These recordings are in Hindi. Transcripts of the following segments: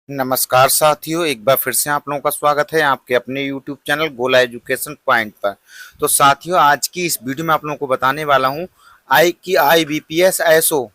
नमस्कार साथियों, एक बार फिर से आप लोगों का स्वागत है आपके अपने यूट्यूब चैनल गोला एजुकेशन पॉइंट पर। तो साथियों, आज की इस वीडियो में आप लोगों को बताने वाला हूं IBPS एसओ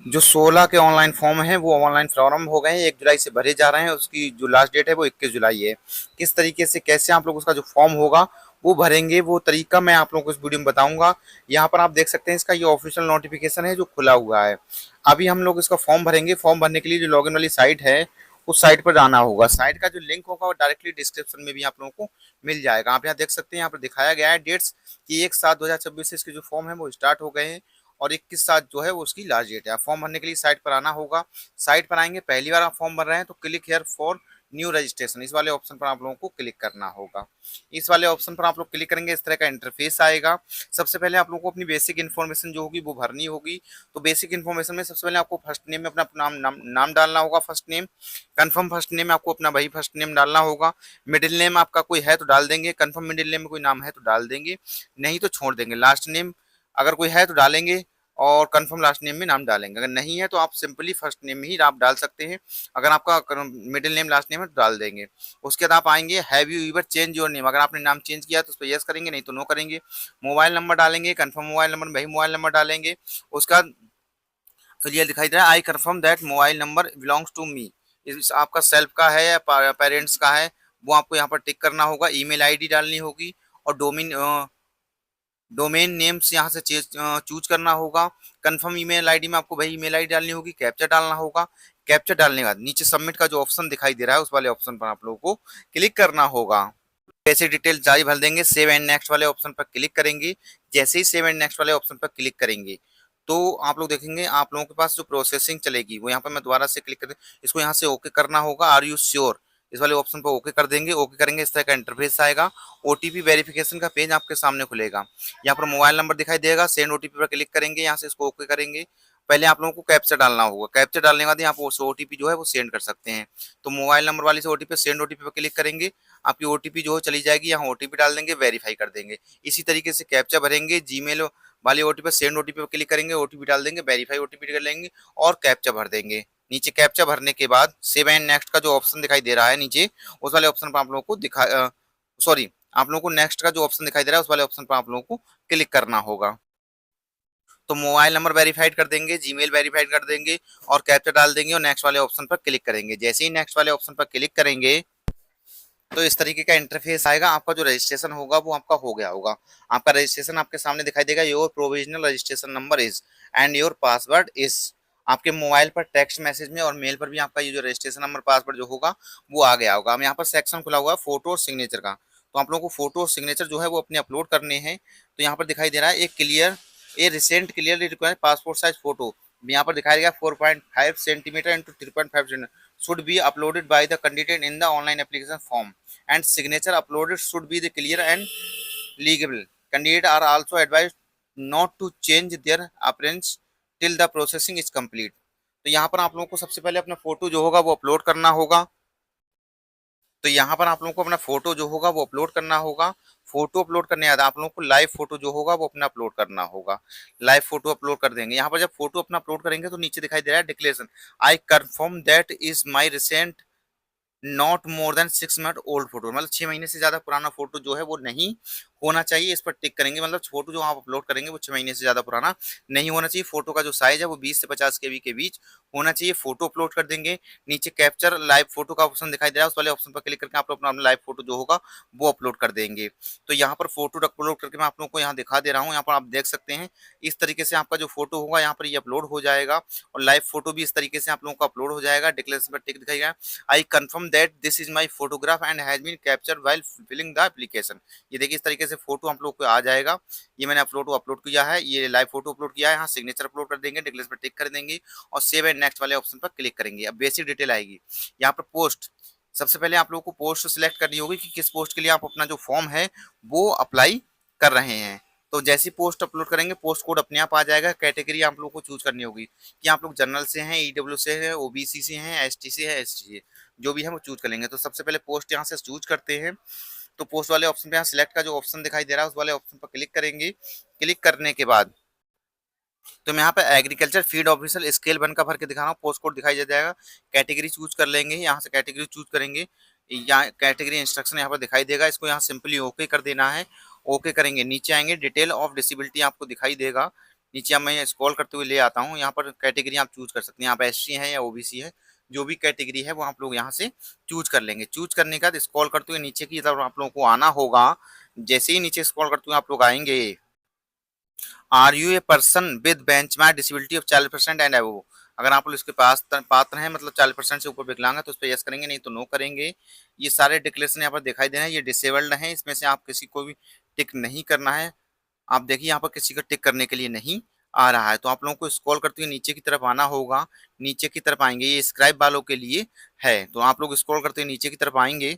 जो 16 के ऑनलाइन फॉर्म हैं वो ऑनलाइन प्रारंभ हो गए हैं। 1 जुलाई से भरे जा रहे हैं। उसकी जो लास्ट डेट है वो 21 जुलाई है। किस तरीके से कैसे आप लोग उसका जो फॉर्म होगा वो भरेंगे, वो तरीका मैं आप लोगों को इस वीडियो में बताऊंगा। यहाँ पर आप देख सकते हैं इसका ये ऑफिशियल नोटिफिकेशन है जो खुला हुआ है। अभी हम लोग इसका फॉर्म भरेंगे। फॉर्म भरने के लिए जो लॉगिन वाली साइट है उस साइट पर जाना होगा। साइट का जो लिंक होगा वो डायरेक्टली डिस्क्रिप्शन में भी आप लोगों को मिल जाएगा। आप यहाँ देख सकते हैं, यहाँ पर दिखाया गया है डेट्स कि 1/7/2026 से इसके जो फॉर्म है वो स्टार्ट हो गए हैं और 21/7 जो है वो उसकी लास्ट डेट है। आप फॉर्म भरने के लिए साइट पर आना होगा। साइट पर आएंगे, पहली बार आप फॉर्म भर रहे हैं तो click here for new registration, इस वाले ऑप्शन पर आप लोगों को क्लिक करना होगा। इस वाले ऑप्शन पर आप लोग क्लिक करेंगे, इस तरह का इंटरफेस आएगा। सबसे पहले आप लोगों को अपनी बेसिक इन्फॉर्मेशन जो होगी वो भरनी होगी। तो बेसिक इन्फॉर्मेशन में सबसे पहले आपको फर्स्ट नेम में अपना नाम डालना होगा। First name confirm first name में आपको अपना वही फर्स्ट नेम डालना होगा। मिडिल नेम आपका कोई है तो डाल देंगे, कंफर्म मिडिल नेम में कोई नाम है तो डाल देंगे, नहीं तो छोड़ देंगे। लास्ट नेम अगर कोई है तो डालेंगे और कंफर्म लास्ट नेम में नाम डालेंगे। अगर नहीं है तो आप सिंपली फर्स्ट नेम में ही आप डाल सकते हैं। अगर आपका मिडिल नेम लास्ट नेम है तो डाल देंगे। उसके बाद आप आएंगे have you ever change your name, अगर आपने नाम चेंज किया तो उस पर यस करेंगे, नहीं तो नो करेंगे। मोबाइल नंबर डालेंगे, कंफर्म मोबाइल नंबर वही मोबाइल नंबर डालेंगे। उसका बाद क्लियर दिखाई दे रहा है I confirm that mobile number belongs to me, इस आपका सेल्फ का है या पेरेंट्स का है वो आपको यहाँ पर टिक करना होगा। ईमेल आईडी डालनी होगी और डोमेन नेम्स यहाँ से चूज करना होगा। कंफर्म ईमेल आईडी में आपको वही ईमेल आईडी डालनी होगी, कैप्चा डालना होगा। कैप्चा डालने के बाद नीचे सबमिट का जो ऑप्शन दिखाई दे रहा है उस वाले ऑप्शन पर आप लोगों को क्लिक करना होगा। जैसे डिटेल जारी भर देंगे, सेव एंड नेक्स्ट वाले ऑप्शन पर क्लिक करेंगे। जैसे ही सेव एंड नेक्स्ट वाले ऑप्शन पर क्लिक करेंगे तो आप लोग देखेंगे आप लोगों के पास जो प्रोसेसिंग चलेगी वो यहाँ पर मैं दोबारा से क्लिक कर इसको यहाँ से ओके करना होगा। आर यू श्योर, इस वाले ऑप्शन पर ओके कर देंगे। ओके करेंगे, इस तरह का इंटरफेस आएगा। ओटीपी वेरिफिकेशन का पेज आपके सामने खुलेगा। यहाँ पर मोबाइल नंबर दिखाई देगा, सेंड ओटीपी पर क्लिक करेंगे, यहाँ से इसको ओके करेंगे। पहले आप लोगों को कैप्चा डालना होगा। कैप्चा डालने के बाद यहाँ पर ओटीपी जो है वो सेंड कर सकते हैं। तो मोबाइल नंबर वाली से ओटीपी सेंड ओटीपी पर क्लिक करेंगे, आपकी ओटीपी जो है चली जाएगी। यहाँ ओटीपी डाल देंगे, वेरीफाई कर देंगे। इसी तरीके से कैप्चा भरेंगे, जीमेल वाली ओटीपी सेंड ओटीपी पर क्लिक करेंगे, ओटीपी डाल देंगे, वेरीफाई ओटीपी कर लेंगे और कैप्चा भर देंगे। नीचे कैप्चा भरने के बाद सेव एंड नेक्स्ट का जो ऑप्शन दिखाई दे रहा है नीचे, उस वाले ऑप्शन पर आप लोगों को सॉरी, आप लोगों को नेक्स्ट का जो ऑप्शन दिखाई दे रहा है उस वाले ऑप्शन पर आप लोगों को क्लिक करना होगा। तो मोबाइल नंबर वेरीफाइड कर देंगे, जीमेल वेरीफाइड कर देंगे और कैप्चा डाल देंगे और नेक्स्ट वाले ऑप्शन पर क्लिक करेंगे। जैसे ही नेक्स्ट वाले ऑप्शन पर क्लिक करेंगे तो इस तरीके का इंटरफेस आएगा। आपका जो रजिस्ट्रेशन होगा वो आपका हो गया होगा। आपका रजिस्ट्रेशन आपके सामने दिखाई देगा, your provisional registration number is and your password is. आपके मोबाइल पर टेक्स्ट मैसेज में और मेल पर भी आपका ये जो रजिस्ट्रेशन नंबर पासवर्ड जो होगा वो आ गया होगा। हम यहाँ पर सेक्शन खुला हुआ है फोटो और सिग्नेचर का, तो आप लोगों को फोटो और सिग्नेचर जो है वो अपने अपलोड करने हैं। तो यहाँ पर दिखाई दे रहा है ए recent clearly required passport size photo, यहाँ पर दिखाया गया 4.5 centimetre into 3.5 centimetre should be uploaded by the candidate in the online application form and signature uploaded should be the clear and legible. Candidates are also advised not to change their appearance till the processing is complete. तो यहाँ पर आप लोगों को सबसे पहले अपना फोटो जो होगा वो अपलोड करना होगा। तो यहाँ पर आप लोगों को अपना फोटो जो होगा वो अपलोड करना होगा। फोटो अपलोड करने के बाद आप लोगों को लाइव फोटो जो होगा वो अपना अपलोड करना होगा। लाइव फोटो अपलोड कर देंगे। यहाँ पर जब फोटो अपना अपलोड करेंगे तो नीचे दिखाई दे रहा है declaration, I confirm that is my recent not more than 6 minute old photo, मतलब 6 महीने से ज्यादा पुराना फोटो जो है वो नहीं होना चाहिए। इस पर टिक करेंगे, मतलब फोटो जो आप अपलोड करेंगे वो 6 महीने से ज्यादा पुराना नहीं होना चाहिए। फोटो का जो साइज है वो 20 से 50 KB के बीच होना चाहिए। फोटो अपलोड कर देंगे। नीचे कैप्चर लाइव फोटो का ऑप्शन दिखाई दे रहा है, उस वाले ऑप्शन पर क्लिक करके आप लोग अपना लाइव फोटो जो होगा वो अपलोड कर देंगे। तो यहाँ पर फोटो अपलोड करके मैं आप लोगों को यहाँ दिखा दे रहा हूँ। यहाँ पर आप देख सकते हैं इस तरीके से आपका जो फोटो होगा यहाँ पर ये अपलोड हो जाएगा और लाइव फोटो भी इस तरीके से आप लोगों को अपलोड हो जाएगा। डिक्लेरेशन पर टिक दिखाएगा, I confirm that this is my photograph and has been captured while filling the application. ये देखिए इस तरीके से फोटो आप लोग को आ जाएगा। ये मैंने अपलोड किया है, ये लाइव फोटो अपलोड किया है। यहाँ सिग्नेचर अपलोड कर देंगे, डिक्लेरेशन पर टिक कर देंगे और सेव एंड नेक्स्ट वाले ऑप्शन पर क्लिक करेंगे। अब बेसिक डिटेल आएगी। यहाँ पर पोस्ट, सबसे पहले आप लोगों को पोस्ट सिलेक्ट करनी होगी कि किस पोस्ट के लिए आप अपना जो फॉर्म है वो अप्लाई कर रहे हैं। तो जैसी पोस्ट अपलोड करेंगे पोस्ट कोड अपने आप आ जाएगा। कैटेगरी आप लोगों को चूज करनी होगी कि आप लोग जनरल से हैं, ईडब्ल्यू से हैं, ओबीसी से हैं, एसटी से हैं, एसटी से, जो भी है वो चूज कर लेंगे। तो सबसे पहले पोस्ट यहाँ से चूज करते हैं। तो पोस्ट वाले ऑप्शन पे यहाँ सिलेक्ट का जो ऑप्शन दिखाई दे रहा है उस वाले ऑप्शन पर क्लिक करेंगे। क्लिक करने के बाद तो मैं यहाँ पे एग्रीकल्चर फील्ड ऑफिसर स्केल 1 का भर के दिखा रहा हूँ, पोस्ट कोड दिखाई दे जाएगा। कैटेगरी चूज कर लेंगे, यहाँ से कैटेगरी चूज करेंगे, यहाँ कैटेगरी इंस्ट्रक्शन यहाँ पर दिखाई देगा, इसको यहाँ सिंपली ओके कर देना है। ओके करेंगे, नीचे आएंगे, डिटेल ऑफ डिसेबिलिटी आपको दिखाई देगा। नीचे अब मैं स्क्रॉल करते हुए ले आता हूँ, यहाँ पर कैटेगरी आप चूज कर सकते हैं, आप एससी है या ओबीसी है, जो भी कैटेगरी है वो आप लोग यहाँ से चूज कर लेंगे। चूज करने के बाद स्क्रॉल करते हुए नीचे की तरफ आप लोगों को आना होगा। जैसे ही नीचे स्क्रॉल करते हुए आप लोग आएंगे, are you a person with benchmark disability of 40% and above, अगर आप लोग इसके पास पात्र हैं, मतलब 40% से ऊपर विकलांग है, तो उस पर यस करेंगे, नहीं तो नो करेंगे। ये सारे डिक्लेरेशन यहाँ पर दिखाई दे रहे हैं, ये डिसेबल्ड हैं, इसमें से आप किसी को भी टिक नहीं करना है। आप देखिए यहाँ पर किसी को टिक करने के लिए नहीं आ रहा है, तो आप लोगों को स्क्रॉल करते हुए नीचे की तरफ आना होगा। नीचे की तरफ आएंगे, ये स्क्राइब वालों के लिए है, तो आप लोग स्क्रॉल करते हुए नीचे की तरफ आएंगे,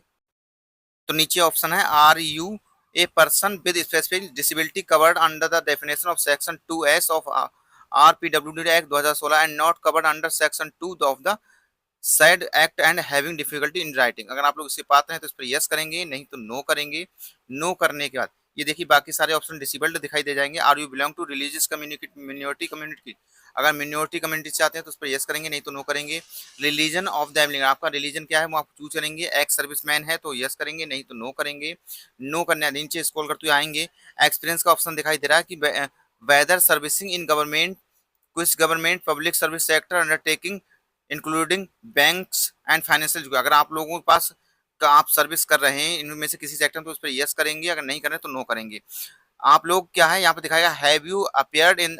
तो नीचे ऑप्शन है are you a person with specific disability covered under the definition of section 2S of RPWD act 2016 and not covered under section 2 of the said act and having difficulty in writing. अगर आप लोग इससे पाते हैं तो इस पर यस करेंगे, नहीं तो नो करेंगे। नो करने के बाद ये देखिए बाकी सारे ऑप्शन डिसेबल्ड दिखाई दे जाएंगे। Are you belong to religious community minority community, अगर मिनोरिटी कम्युनिटी से आते हैं तो उस पर यस करेंगे, नहीं तो नो करेंगे। रिलीजन ऑफ द एम्बलिंग, आपका रिलीजन क्या है वो आप चूज करेंगे। एक्स सर्विसमैन है तो यस करेंगे, नहीं तो नो करेंगे। नो करने नीचे स्क्रॉल करते हुए आएंगे, एक्सपीरियंस का ऑप्शन दिखाई दे रहा है कि वेदर सर्विसिंग इन गवर्नमेंट, कुछ government public service sector undertaking including banks and financial, अगर आप लोगों के पास का आप सर्विस कर रहे हैं इनमें से किसी सेक्टर में, तो उस पर यस करेंगे, अगर नहीं करें तो नो करेंगे। आप लोग क्या है यहाँ पे दिखाएगा have you appeared in,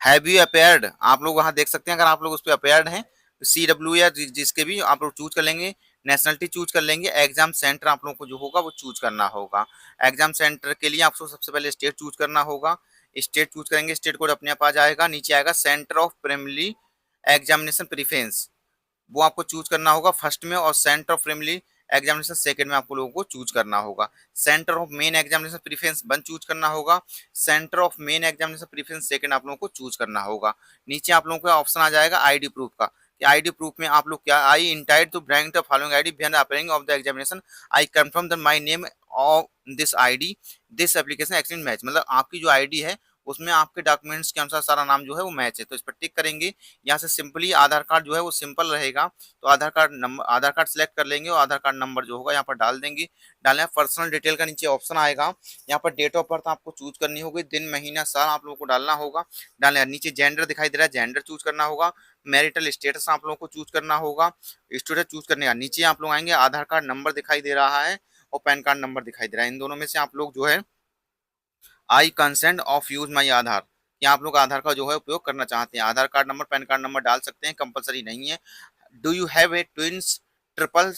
have you appeared, आप लोग वहां देख सकते हैं, अगर आप लोग उस पर अपेयर्ड हैं CW या जिसके भी आप लोग चूज कर लेंगे। नेशनलिटी चूज कर लेंगे। एग्जाम सेंटर आप लोगों को जो होगा वो चूज करना होगा। एग्जाम सेंटर के लिए आपको सबसे पहले स्टेट चूज करना होगा। स्टेट चूज करेंगे, स्टेट कोड अपने आप आ जाएगा। नीचे आएगा centre of primary examination preference, वो आपको चूज करना होगा फर्स्ट में, और centre of primary examination second में आपको लोगों को चूज करना होगा। Centre of main examination preference 1 choose करना होगा। Centre of main examination preference second आप लोगों को चूज करना होगा। नीचे आप लोगों का ऑप्शन आ जाएगा आईडी प्रूफ का, कि आईडी प्रूफ में आप लोग क्या, I intend to bring the following ID behind appearing of the examination, I confirm the my name of this ID, this application exchange match, मतलब आपकी जो आईडी है उसमें आपके डॉक्यूमेंट्स के अनुसार सारा नाम जो है वो मैच है, तो इस पर टिक करेंगे। यहाँ से सिंपली आधार कार्ड जो है वो सिंपल रहेगा, तो आधार कार्ड नंबर, आधार कार्ड सेलेक्ट कर लेंगे और आधार कार्ड नंबर जो होगा यहाँ पर डाल देंगे। डालने पर्सनल डिटेल का नीचे ऑप्शन आएगा, यहाँ पर डेट ऑफ बर्थ आपको चूज करनी होगी, दिन महीना साल आप लोगों को डालना होगा। डालने नीचे जेंडर दिखाई दे रहा है, जेंडर चूज करना होगा। मैरिटल स्टेटस आप लोगों को चूज करना होगा। स्टूडेंट चूज करने का, नीचे आप लोग आएंगे, आधार कार्ड नंबर दिखाई दे रहा है और पैन कार्ड नंबर दिखाई दे रहा है, इन दोनों में से आप लोग जो है आई कंसेंट ऑफ यूज माई आधार, या आप लोग आधार का जो है उपयोग करना चाहते हैं। Aadhaar card number PAN card number डाल सकते हैं, कंपलसरी नहीं है। Do you have a twins triple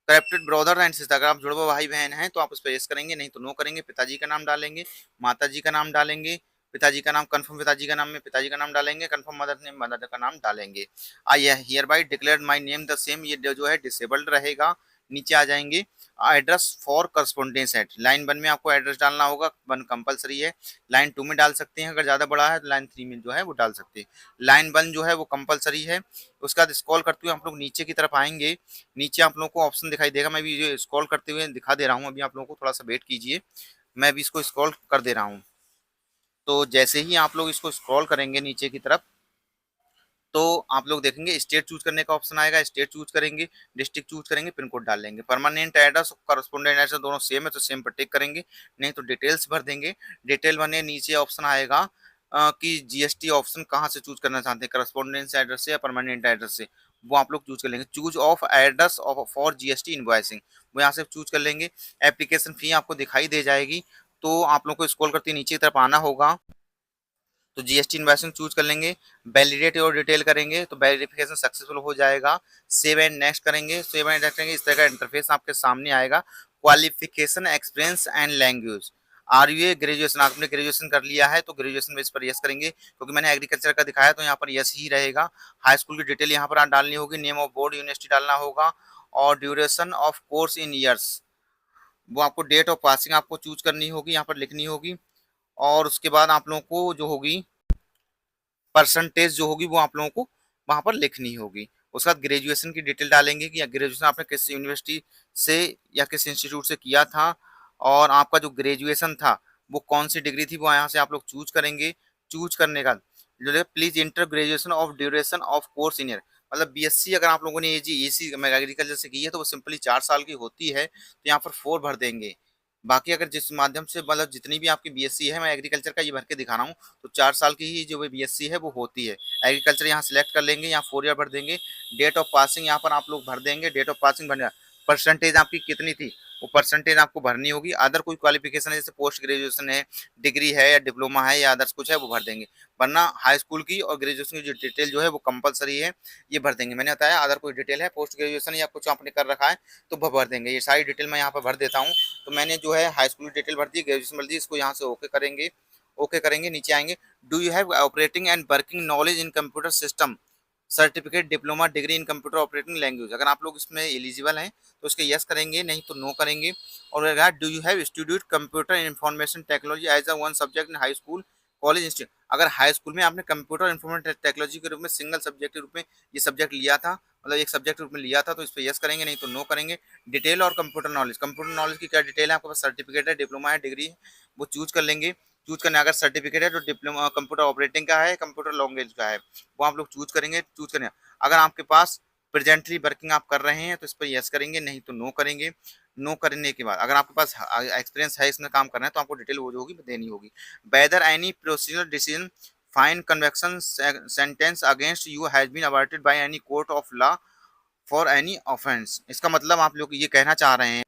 corrupted brother and sister, अगर आप जुड़वा भाई बहन हैं तो आप उस पर यस करेंगे, नहीं तो नो करेंगे। पिताजी का नाम डालेंगे, माता जी का नाम डालेंगे, पिताजी का नाम कंफर्म, पिताजी का नाम में पिताजी का नाम डालेंगे, कंफर्म मदर नेम मदर का नाम डालेंगे। I hereby declare my name the same, ये जो है डिसेबल्ड रहेगा। नीचे आ जाएंगे, address for correspondence at, line 1 में आपको एड्रेस डालना होगा, 1 कंपलसरी है। लाइन 2 में डाल सकते हैं, अगर ज़्यादा बड़ा है तो लाइन 3 में जो है वो डाल सकते हैं। लाइन 1 जो है वो कंपलसरी है। उसके बाद स्क्रॉल करते हुए आप लोग नीचे की तरफ आएंगे, नीचे आप लोगों को ऑप्शन दिखाई देगा, मैं भी जो स्क्रॉल करते हुए दिखा दे रहा हूँ, अभी आप लोगों को थोड़ा सा वेट कीजिए, मैं भी इसको स्क्रॉल कर दे रहा हूँ। तो जैसे ही आप लोग इसको स्क्रॉल करेंगे नीचे की तरफ, तो आप लोग देखेंगे स्टेट चूज करने का ऑप्शन आएगा, स्टेट चूज करेंगे, डिस्ट्रिक्ट चूज करेंगे, पिन कोड डाल लेंगे। परमानेंट एड्रेस और करस्पोंडेंट एड्रेस दोनों सेम है तो सेम पर टिक करेंगे, नहीं तो डिटेल्स भर देंगे। डिटेल भरने नीचे ऑप्शन आएगा कि जीएसटी ऑप्शन कहाँ से चूज करना चाहते हैं, करस्पोंडेंस एड्रेस से या परमानेंट एड्रेस से, वो आप लोग चूज कर लेंगे। Choose of address for GST invoicing, वो यहाँ से चूज कर लेंगे। एप्लीकेशन फी आपको दिखाई दे जाएगी, तो आप लोग को स्क्रॉल करते नीचे की तरफ आना होगा, तो जीएसटी इन्वॉइसिंग चूज कर लेंगे। वैलिडेट और डिटेल करेंगे तो वेरिफिकेशन सक्सेसफुल हो जाएगा। सेव एंड नेक्स्ट करेंगे, सेव एंड नेक्स्ट करेंगे, इस तरह का इंटरफेस आपके सामने आएगा। Qualification experience and language, are you a graduation, आपने ग्रेजुएशन कर लिया है तो ग्रेजुएशन बेस पर यस करेंगे, क्योंकि मैंने एग्रीकल्चर का दिखाया तो यहाँ पर यस ही रहेगा। हाई स्कूल की डिटेल यहाँ पर आप डालनी होगी, नेम ऑफ बोर्ड यूनिवर्सिटी डालना होगा, और duration of course in years, वो आपको डेट ऑफ पासिंग आपको चूज करनी होगी, यहाँ पर लिखनी होगी। और उसके बाद आप लोगों को जो होगी परसेंटेज जो होगी वो आप लोगों को वहां पर लिखनी होगी। उसके बाद ग्रेजुएशन की डिटेल डालेंगे कि ग्रेजुएशन आपने किस यूनिवर्सिटी से या किस इंस्टीट्यूट से किया था, और आपका जो ग्रेजुएशन था वो कौन सी डिग्री थी वो यहाँ से आप लोग चूज करेंगे। चूज करने का जो है please inter graduation of duration of course in year, मतलब बीएससी अगर आप लोगों ने एसी एग्रीकल्चर से की है तो वो सिंपली 4 साल की होती है, तो यहाँ पर 4 भर देंगे। बाकी अगर जिस माध्यम से मतलब जितनी भी आपकी बीएससी है, मैं एग्रीकल्चर का ये भर के दिखा रहा हूँ, तो 4 साल की ही जो बीएससी है वो होती है। एग्रीकल्चर यहाँ सिलेक्ट कर लेंगे, यहाँ 4 ईयर भर देंगे। डेट ऑफ पासिंग यहाँ पर आप लोग भर देंगे, डेट ऑफ पासिंग भरना, परसेंटेज आपकी कितनी थी वो परसेंटेज आपको भरनी होगी। अदर कोई क्वालिफिकेशन है जैसे पोस्ट ग्रेजुएशन है, डिग्री है या डिप्लोमा है या अदर्स कुछ है वो भर देंगे, वरना हाई स्कूल की और ग्रेजुएशन की जो डिटेल जो है वो कंपलसरी है, ये भर देंगे। मैंने बताया अदर कोई डिटेल है पोस्ट ग्रेजुएशन या कुछ आपने कर रखा है तो वो भर देंगे। ये सारी डिटेल मैं यहाँ पर भर देता हूँ। तो मैंने जो है हाई स्कूल की डिटेल भर दी, ग्रेजुएशन भर दी, इसको यहाँ से ओके करेंगे। ओके करेंगे, नीचे आएंगे, do you have operating and working knowledge in computer system, certificate, diploma, degree in computer operating language, अगर आप लोग इसमें एलिजिबल हैं तो इसके यस करेंगे, नहीं तो नो करेंगे। और अगर do you have studied computer information technology as a one subject in high school college institute, अगर हाई स्कूल में आपने कंप्यूटर इंफॉर्मेशन टेक्नोलॉजी के रूप में सिंगल सब्जेक्ट के रूप में ये सब्जेक्ट लिया था, मतलब एक सब्जेक्ट रूप में लिया था, तो इस पर यस करेंगे, नहीं तो नो करेंगे। डिटेल और कंप्यूटर नॉलेज की क्या डिटेल है, आपके पास सर्टिफिकेट है, डिप्लोमा है, डिग्री है, वो चूज कर लेंगे। चूज करना, अगर सर्टिफिकेट है तो डिप्लोमा कंप्यूटर ऑपरेटिंग का है, कंप्यूटर लैंग्वेज का है, वो आप लोग चूज करेंगे। चूज करने, अगर आपके पास प्रेजेंटली वर्किंग आप कर रहे हैं तो इस पर यस करेंगे, नहीं तो नो करेंगे। नो करने के बाद अगर आपके पास एक्सपीरियंस है इसमें काम करना है तो आपको डिटेल वो जो होगी देनी होगी। Whether any procedural decision fine conviction sentence against you has been averted by any court of law for any offence, इसका मतलब आप लोग ये कहना चाह रहे हैं,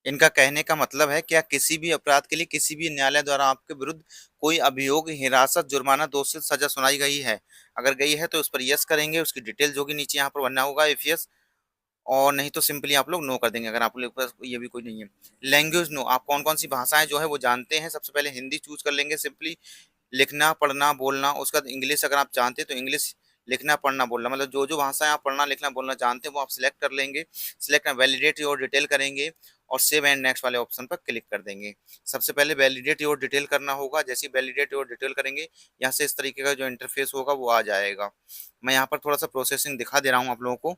इनका कहने का मतलब है क्या किसी भी अपराध के लिए किसी भी न्यायालय द्वारा आपके विरुद्ध कोई अभियोग, हिरासत, जुर्माना, दोषी सजा सुनाई गई है, अगर गई है तो उस पर यस करेंगे, उसकी डिटेल जो कि नीचे यहाँ पर बनना होगा इफ यस, और नहीं तो सिंपली आप लोग नो कर देंगे अगर आप लोग के पास ये भी कोई नहीं है। लैंग्वेज नो, आप कौन कौन सी भाषाएं जो है वो जानते हैं, सबसे पहले हिंदी चूज कर लेंगे सिंपली, लिखना, पढ़ना, बोलना, उसका इंग्लिश अगर आप जानते हैं तो इंग्लिश लिखना, पढ़ना, बोलना, मतलब जो जो भाषाएं आप पढ़ना, लिखना, बोलना जानते हैं वो आप सिलेक्ट कर लेंगे। सिलेक्ट वैलिडेट योर डिटेल करेंगे और सेव एंड नेक्स्ट वाले ऑप्शन पर क्लिक कर देंगे। सबसे पहले वैलिडेट योर डिटेल करना होगा, जैसे वैलिडेट योर डिटेल करेंगे यहाँ से इस तरीके का जो इंटरफेस होगा वो आ जाएगा। मैं यहाँ पर थोड़ा सा प्रोसेसिंग दिखा दे रहा हूँ आप लोगों को।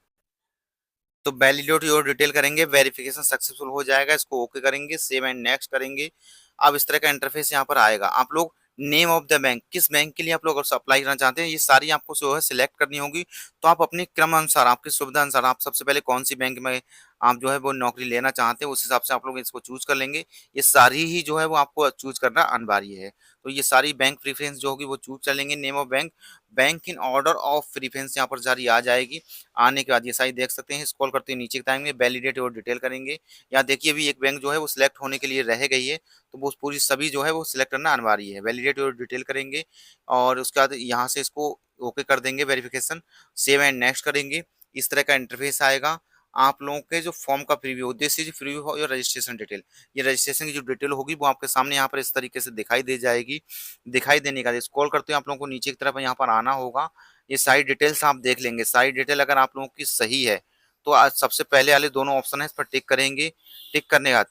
तो वैलिडेट योर डिटेल करेंगे, वेरिफिकेशन सक्सेसफुल हो जाएगा, इसको ओके करेंगे, सेव एंड नेक्स्ट करेंगे। अब इस तरह का इंटरफेस यहाँ पर आएगा। आप लोग नेम ऑफ द बैंक, किस बैंक के लिए आप लोग अप्लाई करना चाहते हैं, ये सारी आपको जो है सिलेक्ट करनी होगी। तो आप अपने क्रम अनुसार, आपकी सुविधा अनुसार, आप सबसे पहले कौन सी बैंक में आप जो है वो नौकरी लेना चाहते हैं उस हिसाब से आप लोग इसको चूज कर लेंगे। ये सारी ही जो है वो आपको चूज करना अनिवार्य है। तो ये सारी बैंक प्रीफरेंस जो होगी वो चूज कर लेंगे। Name of bank, bank in order of preference यहाँ पर जारी आ जाएगी। आने के बाद ये सारी देख सकते हैं, स्क्रॉल करते हुए नीचे आएंगे, वैलिडेट और डिटेल करेंगे। यहाँ देखिए अभी एक बैंक जो है वो सिलेक्ट होने के लिए रह गई है, तो वो पूरी सभी जो है वो सिलेक्ट करना अनिवार्य है। वैलिडेट और डिटेल करेंगे और उसके बाद यहाँ से इसको ओके कर देंगे, वेरिफिकेशन, सेव एंड नेक्स्ट करेंगे। इस तरह का इंटरफेस आएगा। आप लोगों के जो फॉर्म का प्रीव्यू, दिस इज प्रीव्यू हो योर रजिस्ट्रेशन डिटेल, ये रजिस्ट्रेशन की जो डिटेल होगी वो आपके सामने यहाँ पर इस तरीके से दिखाई दे जाएगी। दिखाई देने का स्क्रॉल करते हुए आप लोगों को नीचे की तरफ यहाँ पर आना होगा। ये सारी डिटेल्स आप देख लेंगे। सारी डिटेल अगर आप लोगों की सही है तो आज सबसे पहले वाले दोनों ऑप्शन है इस पर टिक करेंगे। टिक करने के बाद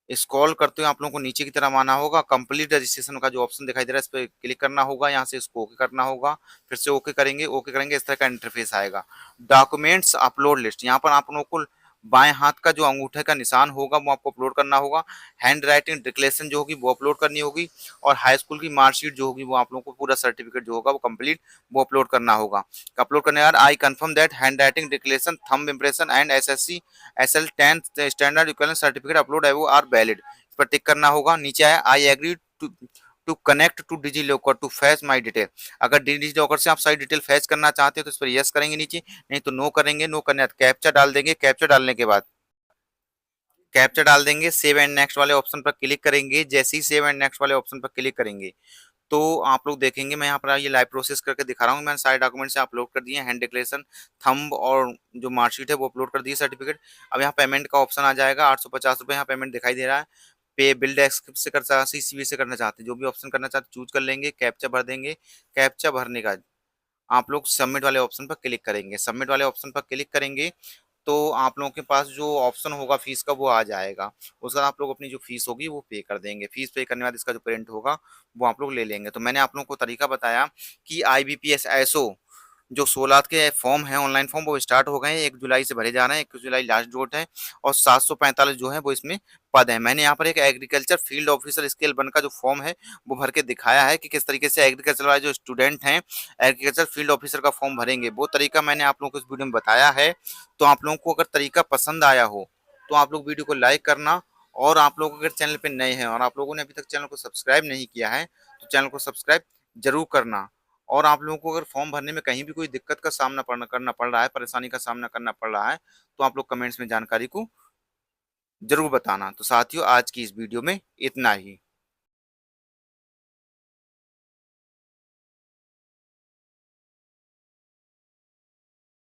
स्क्रॉल करते हुए आप लोगों को नीचे की तरफ आना होगा। कंप्लीट रजिस्ट्रेशन का जो ऑप्शन दिखाई दे रहा है इस पर क्लिक करना होगा, यहाँ से इसको ओके करना होगा, फिर से ओके करेंगे। ओके करेंगे, इस तरह का इंटरफेस आएगा। डॉक्यूमेंट्स अपलोड लिस्ट, यहाँ पर आप लोगों को बाएं हाथ का जो अंगूठे का निशान होगा वो आपको अपलोड करना होगा। हैंड राइटिंग डिक्लेरेशन जो होगी वो अपलोड करनी होगी, और हाई स्कूल की मार्कशीट जो होगी वो आप लोगों को पूरा सर्टिफिकेट जो होगा वो कंप्लीट वो अपलोड करना होगा। अपलोड करने के बाद I confirm that handwriting declaration, thumb impression and SSC SL 10th standard equivalent certificate upload है वो आर वैलिड, इस पर टिक करना होगा। नीचे आया I agree to to connect to DigiLocker to fetch my detail, अगर डिजी लॉकर से आप सारी डिटेल फैच करना चाहते हो तो इस पर यस करेंगे नीचे, नहीं तो नो करेंगे। नो करने कैप्चा डाल देंगे। कैप्चा डालने के बाद कैप्चा डाल देंगे, सेव एंड नेक्स्ट वाले ऑप्शन पर क्लिक करेंगे। जैसे ही सेव एंड नेक्स्ट वाले ऑप्शन पर क्लिक करेंगे तो आप लोग देखेंगे, मैं यहाँ पर ये लाइव प्रोसेस करके दिखा रहा हूँ। मैंने सारे डॉक्यूमेंट से अपलोड कर दिए, हैंड डिक्लेरेशन, थंब और जो मार्कशीट है वो अपलोड कर दिए, सर्टिफिकेट। अब यहाँ पेमेंट का ऑप्शन आ जाएगा। 850 रुपये यहाँ पेमेंट दिखाई दे रहा है। पे बिल डेस्क से कर सकते, सीसीबी से करना चाहते हैं, जो भी ऑप्शन करना चाहते चूज कर लेंगे। कैप्चा भर देंगे। कैप्चा भरने का आप लोग सबमिट वाले ऑप्शन पर क्लिक करेंगे। सबमिट वाले ऑप्शन पर क्लिक करेंगे तो आप लोगों के पास जो ऑप्शन होगा फीस का वो आ जाएगा। उसका आप लोग अपनी जो फीस होगी वो पे कर देंगे। फीस पे करने के बाद इसका जो प्रिंट होगा वो आप लोग ले लेंगे। तो मैंने आप लोगों को तरीका बताया कि आईबीपीएस एसओ जो 16 के फॉर्म हैं ऑनलाइन फॉर्म वो स्टार्ट हो गए हैं, 1 जुलाई से भरे जा रहे हैं, 1 जुलाई लास्ट डेट है और 745 जो है वो इसमें पद हैं। मैंने यहाँ पर एक एग्रीकल्चर फील्ड ऑफिसर स्केल 1 का जो फॉर्म है वो भर के दिखाया है कि किस तरीके से एग्रीकल्चर वाले जो स्टूडेंट हैं एग्रीकल्चर फील्ड ऑफिसर का फॉर्म भरेंगे, वो तरीका मैंने आप लोगों को इस वीडियो में बताया है। तो आप लोगों को अगर तरीका पसंद आया हो तो आप लोग वीडियो को लाइक करना, और आप लोग अगर चैनल पे नए हैं और आप लोगों ने अभी तक चैनल को सब्सक्राइब नहीं किया है तो चैनल को सब्सक्राइब जरूर करना। और आप लोगों को अगर फॉर्म भरने में कहीं भी कोई दिक्कत का सामना करना पड़ रहा है, परेशानी का सामना करना पड़ रहा है, तो आप लोग कमेंट्स में जानकारी को जरूर बताना। तो साथियों आज की इस वीडियो में इतना ही।